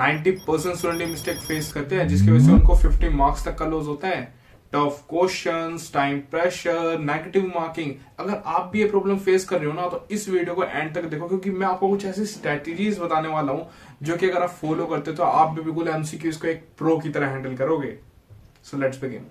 90% student mistake face करते हैं जिसकी वजह से उनको 50 मार्क्स तक का लॉस होता है। Tough questions, time pressure, negative marking. अगर आप भी ये प्रॉब्लम फेस कर रहे हो ना तो इस वीडियो को एंड तक देखो, क्योंकि मैं आपको कुछ ऐसी स्ट्रेटेजीज बताने वाला हूं जो कि अगर आप फॉलो करते हो तो आप भी बिल्कुल एमसीक्यूज को एक प्रो की तरह हैंडल करोगे। So let's begin.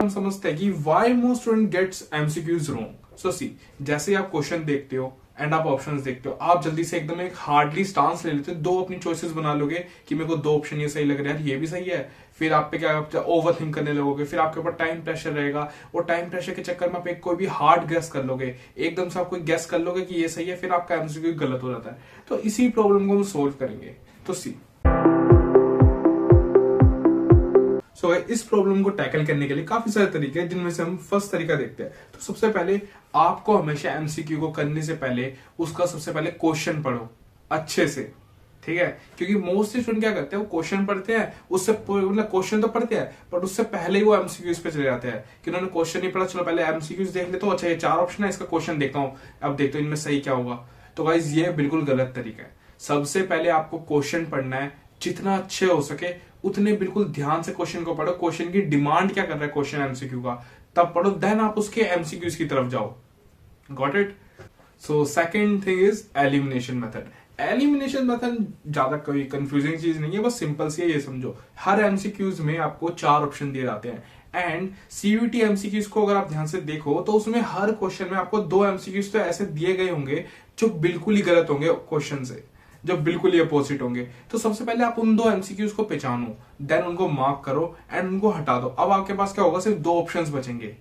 हम समझते हैं कि why most student gets MCQs wrong. So see, जैसे आप क्वेश्चन देखते हो एंड आप ऑप्शंस देखते हो, आप जल्दी से एकदम एक हार्डली स्टांस ले लेते हो, दो अपनी चॉइसेस बना लोगे कि मेरे को दो ऑप्शन ये सही लग रहा है, ये भी सही है। फिर आप पे क्या ओवर थिंक करने लगोगे, फिर आपके ऊपर टाइम प्रेशर रहेगा और टाइम प्रेशर के चक्कर में आप एक कोई भी हार्ड गेस कर लोगे, एकदम से आप कोई गेस कर लोगे कि ये सही है, फिर आपका एमसीक्यू गलत हो जाता है। तो इसी प्रॉब्लम को हम सोल्व करेंगे। तो सी, इस प्रॉब्लम को टैकल करने के लिए काफी सारे तरीके हैं, जिनमें से हम फर्स्ट तरीका देखते हैं। तो सबसे पहले आपको हमेशा एमसीक्यू को करने से पहले उसका सबसे पहले क्वेश्चन पढ़ो अच्छे से, ठीक है। क्योंकि मोस्टली स्टूडेंट क्या करते हैं, वो क्वेश्चन पढ़ते हैं, उससे मतलब क्वेश्चन तो पढ़ते हैं बट उससे पहले ही वो एमसीक्यूज पे चले जाते हैं कि उन्होंने क्वेश्चन नहीं पढ़ा, चलो पहले एमसीक्यूज देख लेता हूं, अच्छा ये 4 ऑप्शन है, इसका क्वेश्चन देखता हूं, अब देखते हो इनमें सही क्या होगा। तो गाइस ये बिल्कुल गलत तरीका है। सबसे पहले आपको क्वेश्चन पढ़ना है, जितना अच्छे हो सके उतने बिल्कुल ध्यान से क्वेश्चन को पढ़ो, क्वेश्चन की डिमांड क्या कर रहा है क्वेश्चन एमसीक्यू का, तब पढ़ो, देन आप उसके एमसीक्यूज की तरफ जाओ। Got it. So second thing is elimination method. Elimination method ज्यादा कोई कंफ्यूजिंग चीज नहीं है, बस सिंपल सी है, ये समझो हर एमसीक्यूज में आपको 4 ऑप्शन दिए जाते हैं एंड सीयूटी एमसीक्यूज को अगर आप ध्यान से देखो तो उसमें हर क्वेश्चन में आपको 2 एमसीक्यूज तो ऐसे दिए गए होंगे जो बिल्कुल ही गलत होंगे क्वेश्चन से, जो बिल्कुल ही अपोजिट होंगे। तो सबसे पहले आप उन 2 एमसीक्यूज को पहचानो, देन उनको मार्क करो एंड उनको हटा दो। अब आपके पास क्या होगा, सिर्फ 2 ऑप्शंस बचेंगे।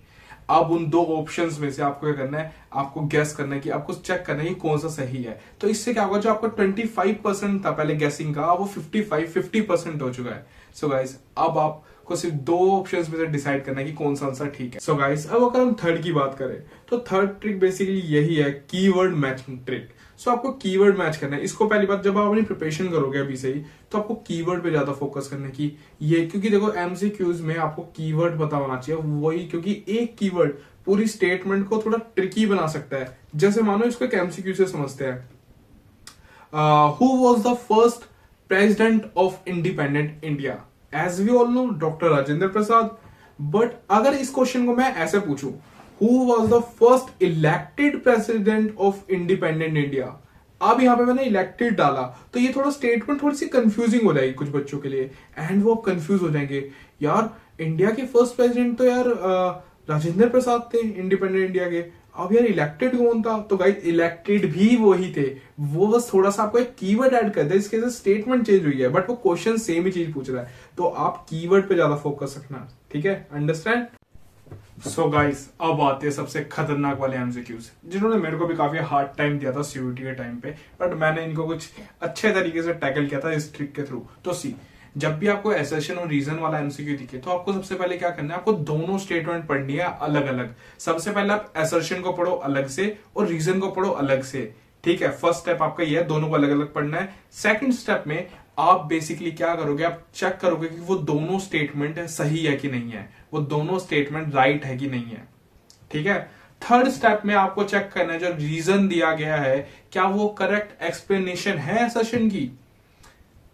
अब उन 2 ऑप्शंस में से आपको क्या करना है, आपको गेस करना है कि आपको चेक करना है कि कौन सा सही है। तो इससे क्या होगा, जो आपका 25% था पहले गेसिंग का, वो 50% हो चुका है। सो गाइस, अब आपको सिर्फ 2 ऑप्शंस में से डिसाइड करना है कि कौन सा आंसर ठीक है। सो गाइस, अब अगर हम थर्ड की बात करें तो थर्ड ट्रिक बेसिकली यही है, कीवर्ड मैचिंग ट्रिक। सो आपको कीवर्ड मैच करना है। इसको पहली बात, जब आप अपनी प्रिपरेशन करोगे अभी से ही, तो आपको कीवर्ड पे ज्यादा फोकस करना है कि ये, क्योंकि देखो एमसीक्यूज में आपको कीवर्ड पता होना चाहिए वही, क्योंकि एक कीवर्ड पूरी स्टेटमेंट को थोड़ा ट्रिकी बना सकता है। जैसे मानो इसको एक एमसीक्यू से समझते हैं, who was the first president of independent India? As we all know, doctor Rajendra Prasad. But अगर इस क्वेश्चन को मैं ऐसे पूछूं, Who was the first elected president of independent India? अब यहाँ पे मैंने इलेक्टेड डाला तो ये थोड़ा स्टेटमेंट थोड़ी सी कंफ्यूजिंग हो जाएगी कुछ बच्चों के लिए, एंड वो कंफ्यूज हो जाएंगे, यार इंडिया के फर्स्ट प्रेसिडेंट तो यार राजेंद्र प्रसाद थे इंडिपेंडेंट इंडिया के, अब यार इलेक्टेड कौन था? तो गाइस, इलेक्टेड भी वही थे, वो बस थोड़ा सा आपको एक कीवर्ड ऐड कर दे, इसके से स्टेटमेंट चेंज हुई है बट वो क्वेश्चन सेम ही चीज पूछ रहा है। तो आप कीवर्ड पे ज्यादा फोकस रखना, ठीक है, अंडरस्टैंड। सो गाइस, अब आते हैं सबसे खतरनाक वाले एमसीक्यूज, जिन्होंने मेरे को भी काफी हार्ड टाइम दिया था सीयूटी के टाइम पे, बट मैंने इनको कुछ अच्छे तरीके से टैकल किया था इस ट्रिक के थ्रू। तो सी, जब भी आपको एसर्शन और रीजन वाला एमसीक्यू दिखे तो आपको सबसे पहले क्या करना है, आपको दोनों स्टेटमेंट पढ़नी है अलग अलग। सबसे पहले आप एसर्शन को पढ़ो अलग से और रीजन को पढ़ो अलग से, ठीक है। फर्स्ट स्टेप आपका ये है, दोनों को अलग अलग पढ़ना है। सेकंड स्टेप में आप बेसिकली क्या करोगे, आप चेक करोगे कि वो दोनों स्टेटमेंट सही है कि नहीं है, वो दोनों स्टेटमेंट राइट है कि नहीं है, ठीक है। थर्ड स्टेप में आपको चेक करना है जो रीजन दिया गया है, क्या वो करेक्ट एक्सप्लेनेशन है असर्शन की।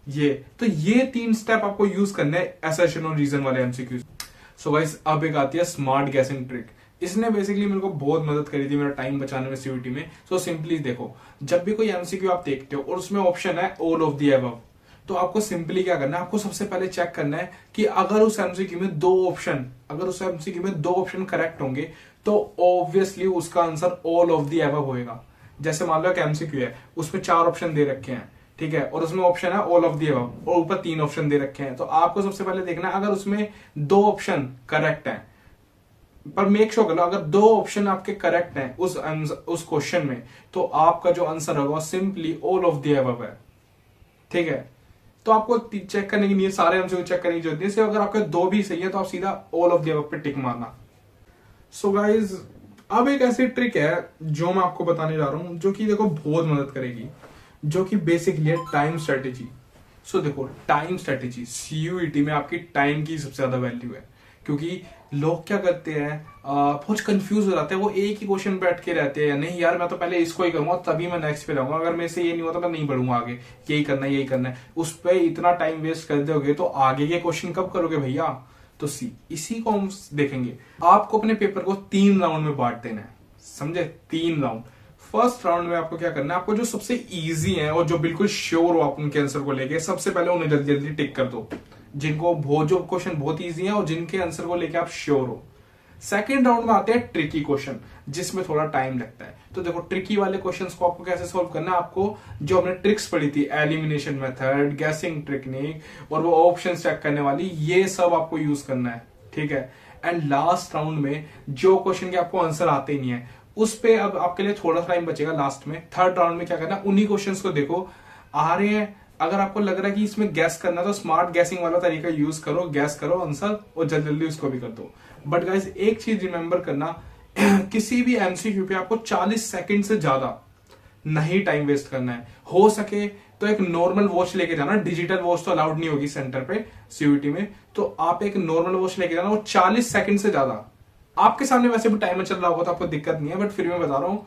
ये 3 स्टेप आपको यूज करना है असर्शन और रीजन वाले एमसीक्यूज। सो गाइस, अब एक आती है स्मार्ट गैसिंग ट्रिक। इसने बेसिकली मेरे को बहुत मदद करी थी मेरा टाइम बचाने में सीयूटी में। सो सिंपली देखो, जब भी कोई एमसीक्यू आप देखते हो और उसमें ऑप्शन है ऑल ऑफ द अबव, तो आपको सिंपली क्या करना है, आपको सबसे पहले चेक करना है कि अगर उस एमसीक्यू में 2 ऑप्शन करेक्ट होंगे तो ऑब्वियसली उसका answer all of the above होएगा। जैसे मान लो एक एमसीक्यू है, उसमें 4 ऑप्शन दे रखे हैं, ठीक है, और उसमें ऑप्शन है ऑल ऑफ द अबव और ऊपर 3 ऑप्शन दे रखे हैं, तो आपको सबसे पहले देखना है अगर उसमें 2 ऑप्शन करेक्ट हैं, पर मेक श्योर करो अगर 2 ऑप्शन आपके करेक्ट हैं उस क्वेश्चन में, तो आपका जो आंसर होगा simply all of the above है, ठीक है। तो आपको चेक करने की नहीं है, सारे आंसर चेक करने की जरूरत नहीं है, सिर्फ अगर आपके 2 भी सही है तो आप सीधा ऑल ऑफ द अबव पे टिक मारना। सो गाइज, अब एक ऐसी ट्रिक है जो मैं आपको बताने जा रहा हूं, जो कि देखो बहुत मदद करेगी, जो कि बेसिकली है टाइम स्ट्रेटेजी। सो देखो, टाइम स्ट्रेटेजी सीयूईटी में आपकी टाइम की सबसे ज्यादा वैल्यू है, क्योंकि लोग क्या करते हैं, बहुत कंफ्यूज हो जाते हैं, वो एक ही क्वेश्चन बैठ के रहते हैं, नहीं यार मैं तो पहले इसको ही करूंगा तभी मैं नेक्स्ट पे जाऊंगा, अगर मेरे से ये नहीं होता मैं नहीं बढ़ूंगा आगे, यही करना है यही करना है। उस पर इतना टाइम वेस्ट कर दोगे तो आगे के क्वेश्चन कब करोगे भैया। तो इसी को हम देखेंगे। आपको अपने पेपर को 3 राउंड में बांट देना है, समझे, 3 राउंड। फर्स्ट राउंड में आपको क्या करना है, आपको जो सबसे इजी है और जो बिल्कुल श्योर हो आप उनके आंसर को लेके, सबसे पहले उन्हें जल्दी जल्दी टिक कर दो, जिनको जो क्वेश्चन बहुत इजी है और जिनके आंसर को लेके आप श्योर हो। सेकेंड राउंड में आते हैं ट्रिकी क्वेश्चन, जिसमें थोड़ा टाइम लगता है। तो देखो ट्रिकी वाले क्वेश्चंस को आपको कैसे सॉल्व करना है, आपको जो हमने ट्रिक्स पढ़ी थी, एलिमिनेशन मेथड, गैसिंग टेक्निक और वो ऑप्शन चेक करने वाली, ये सब आपको यूज करना है, ठीक है। एंड लास्ट राउंड में जो क्वेश्चन के आपको आंसर आते ही नहीं है, उस पे अब आपके लिए थोड़ा टाइम बचेगा लास्ट में। थर्ड राउंड में क्या करना है, उन्हीं क्वेश्चंस को देखो आ रहे हैं, अगर आपको लग रहा है कि इसमें गैस करना है तो स्मार्ट गैसिंग वाला तरीका यूज करो, गैस करो आंसर और जल्दी जल्दी उसको भी कर दो। बट गाइस एक चीज रिमेंबर करना, किसी भी एमसीक्यू पे आपको 40 सेकंड से ज्यादा नहीं टाइम वेस्ट करना है। हो सके तो एक नॉर्मल वॉच लेके जाना, डिजिटल वॉच तो अलाउड नहीं होगी सेंटर पे सीयूटी में, तो आप एक नॉर्मल वॉच लेके जाना, वो 40 सेकंड से ज्यादा। आपके सामने वैसे भी टाइमर चल रहा होगा तो आपको दिक्कत नहीं है, बट फिर मैं बता रहा हूं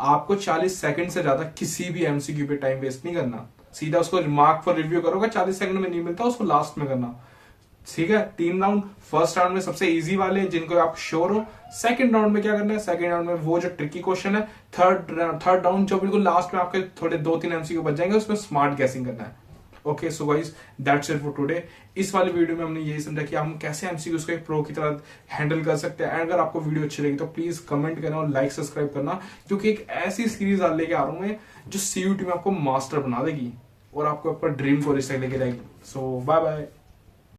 आपको 40 सेकंड से ज्यादा किसी भी एमसीक्यू पे टाइम वेस्ट नहीं करना। सीधा उसको मार्क फॉर रिव्यू करोगे, 40 सेकंड में नहीं मिलता उसको लास्ट में करना, ठीक है। 3 राउंड, फर्स्ट राउंड में सबसे इजी वाले जिनको आप श्योर हो, सेकंड राउंड में क्या करना है, सेकंड राउंड में वो जो ट्रिकी क्वेश्चन है, थर्ड राउंड जो बिल्कुल लास्ट में आपके थोड़े 2-3 एमसीक्यू बच जाएंगे, उसमें स्मार्ट गैसिंग करना है। Okay so guys that's it for today. इस वाले वीडियो में हमने यही समझा कि हम कैसे एमसीक्यूज को एक प्रो की तरह हैंडल कर सकते हैं। अगर आपको वीडियो अच्छी लगी तो प्लीज कमेंट करना और लाइक सब्सक्राइब करना, क्योंकि एक ऐसी सीरीज लेके आ रहा हूं मैं जो सीयूटी में आपको मास्टर बना देगी और आपको आपका ड्रीम कॉलेज तक लेके जाएगी। सो बाय बाय।